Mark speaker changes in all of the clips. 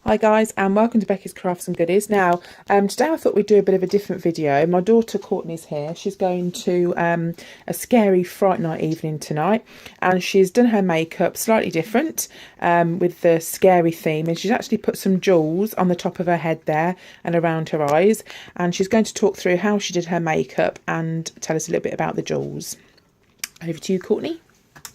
Speaker 1: Hi guys, and welcome to Becky's Crafts and Goodies. Now, today I thought we'd do a bit of a different video. My daughter Courtney's here. She's going to a scary Fright Night evening tonight, and she's done her makeup slightly different with the scary theme, and she's actually put some jewels on the top of her head there and around her eyes, and she's going to talk through how she did her makeup and tell us a little bit about the jewels. Over to you, Courtney.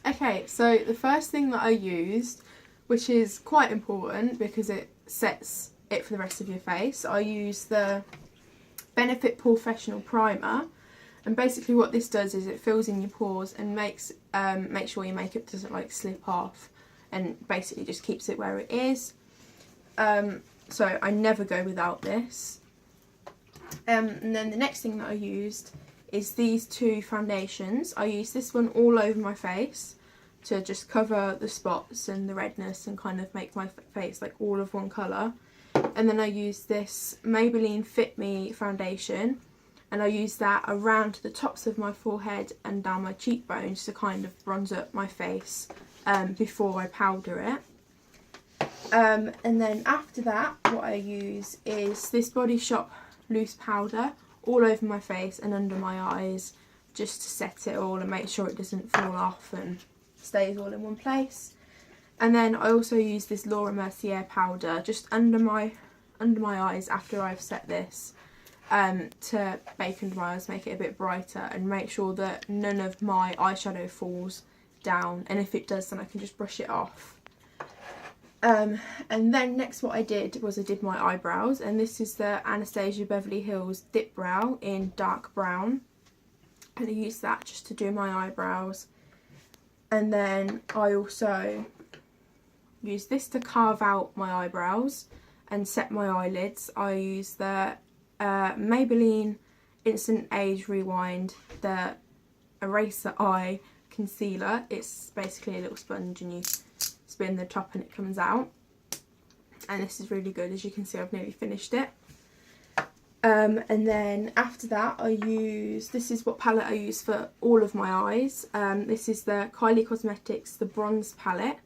Speaker 2: Okay, so the first thing that I used, which is quite important because it sets it for the rest of your face, I use the Benefit Professional Primer, and basically what this does is it fills in your pores and makes make sure your makeup doesn't like slip off, and basically just keeps it where it is. So I never go without this. And then the next thing that I used is these two foundations. I use this one all over my face to just cover the spots and the redness and kind of make my face like all of one colour. And then I use this Maybelline Fit Me foundation, and I use that around the tops of my forehead and down my cheekbones to kind of bronze up my face before I powder it. And then after that, what I use is this Body Shop loose powder all over my face and under my eyes, just to set it all and make sure it doesn't fall off and stays all in one place. And then I also use this Laura Mercier powder just under my eyes after I've set this, to bake under my eyes, make it a bit brighter and make sure that none of my eyeshadow falls down, and if it does then I can just brush it off. And then next what I did was I did my eyebrows, and this is the Anastasia Beverly Hills Dip Brow in dark brown, and I used that just to do my eyebrows. And then I also use this to carve out my eyebrows and set my eyelids. I use the Maybelline Instant Age Rewind, the Eraser Eye Concealer. It's basically a little sponge and you spin the top and it comes out. And this is really good. As you can see, I've nearly finished it. And then after that this is what palette I use for all of my eyes. This is the Kylie Cosmetics, the bronze palette.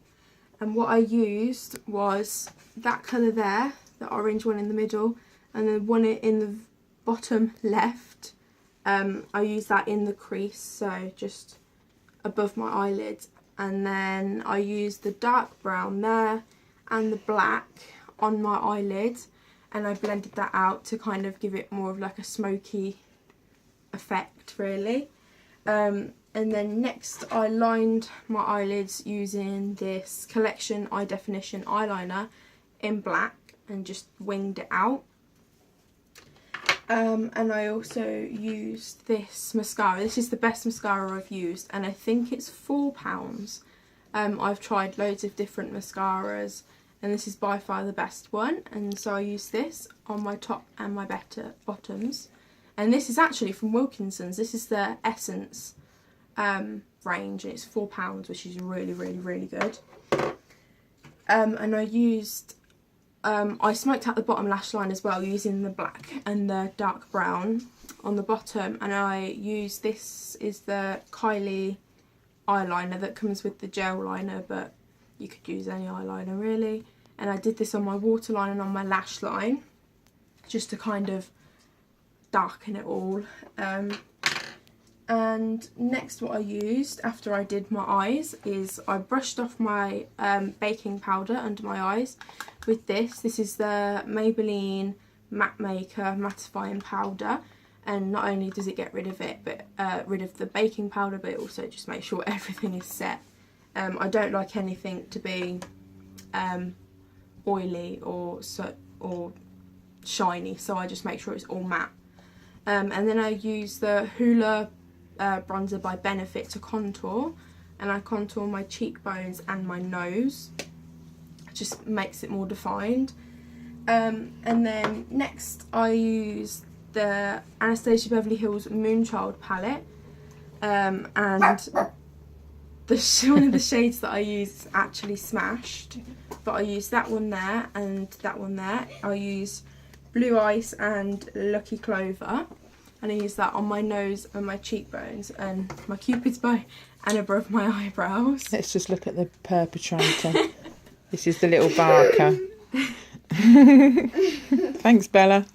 Speaker 2: And what I used was that colour there, the orange one in the middle, and the one in the bottom left. I use that in the crease, so just above my eyelids. And then I used the dark brown there and the black on my eyelid, and I blended that out to kind of give it more of like a smoky effect, really. And then next I lined my eyelids using this Collection Eye Definition eyeliner in black and just winged it out. And I also used this mascara. This is the best mascara I've used, and I think it's £4. I've tried loads of different mascaras, and this is by far the best one, and so I use this on my top and my bottoms. And this is actually from Wilkinson's. This is the Essence range, and it's £4, which is really, really, really good. And I used I smoked out the bottom lash line as well, using the black and the dark brown on the bottom, and I use this is the Kylie eyeliner that comes with the gel liner, but you could use any eyeliner really. And I did this on my waterline and on my lash line just to kind of darken it all. And next what I used after I did my eyes is I brushed off my baking powder under my eyes with this. This is the Maybelline Matte Maker Mattifying Powder, and not only does it get rid of it, but rid of the baking powder, but it also just makes sure everything is set. I don't like anything to be oily or shiny, so I just make sure it's all matte. And then I use the Hoola bronzer by Benefit to contour, and I contour my cheekbones and my nose. It just makes it more defined. And then next I use the Anastasia Beverly Hills Moonchild palette, and one of the shades that I use is actually Smashed, but I use that one there and that one there. I use Blue Ice and Lucky Clover, and I use that on my nose and my cheekbones and my cupid's bow and above my eyebrows.
Speaker 1: Let's just look at the perpetrator. This is the little Barker. Thanks, Bella.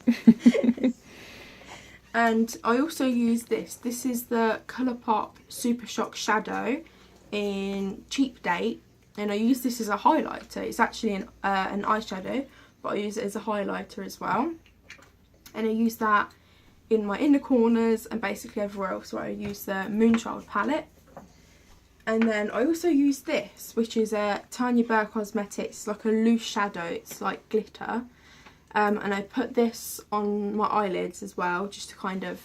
Speaker 2: And I also use this. This is the Colourpop Super Shock Shadow in Cheap Date. And I use this as a highlighter. It's actually an eyeshadow, but I use it as a highlighter as well. And I use that in my inner corners and basically everywhere else where I use the Moonchild palette. And then I also use this, which is a Tanya Burr Cosmetics, like a loose shadow. It's like glitter. And I put this on my eyelids as well, just to kind of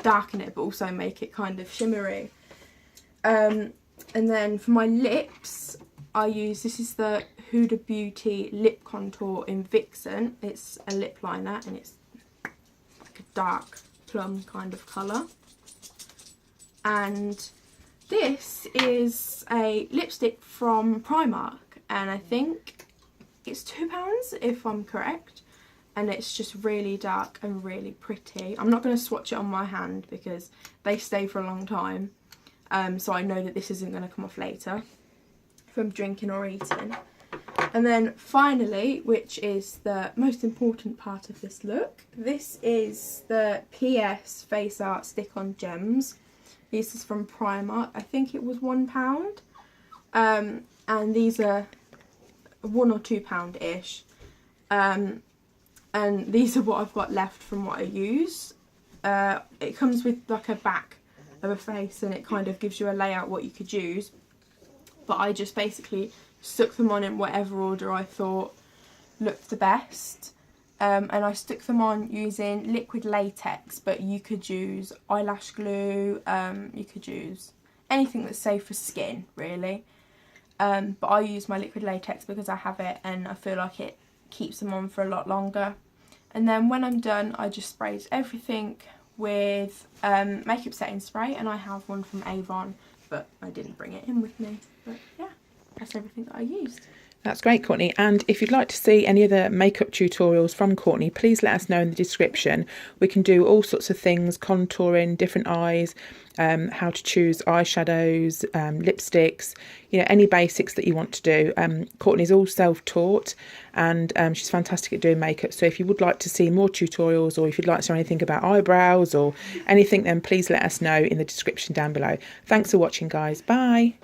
Speaker 2: darken it, but also make it kind of shimmery. And then for my lips, I use, this is the Huda Beauty Lip Contour in Vixen. It's a lip liner and it's like a dark plum kind of colour. And this is a lipstick from Primark, and I think it's £2 if I'm correct. And it's just really dark and really pretty. I'm not going to swatch it on my hand because they stay for a long time. So I know that this isn't going to come off later from drinking or eating. And then finally, which is the most important part of this look, this is the PS Face Art Stick-On Gems. This is from Primark. I think it was £1. And these are £1 or £2-ish. And these are what I've got left from what I use. It comes with like a back of a face and it kind of gives you a layout what you could use. But I just basically stuck them on in whatever order I thought looked the best. And I stuck them on using liquid latex, but you could use eyelash glue, you could use anything that's safe for skin, really. But I use my liquid latex because I have it and I feel like it keeps them on for a lot longer. And then when I'm done, I just sprays everything with makeup setting spray, and I have one from Avon, but I didn't bring it in with me. But yeah, that's everything that I used.
Speaker 1: That's great, Courtney. And if you'd like to see any other makeup tutorials from Courtney, please let us know in the description. We can do all sorts of things, contouring, different eyes, how to choose eyeshadows, lipsticks, you know, any basics that you want to do. Courtney's all self-taught and she's fantastic at doing makeup. So if you would like to see more tutorials, or if you'd like to know anything about eyebrows or anything, then please let us know in the description down below. Thanks for watching, guys. Bye.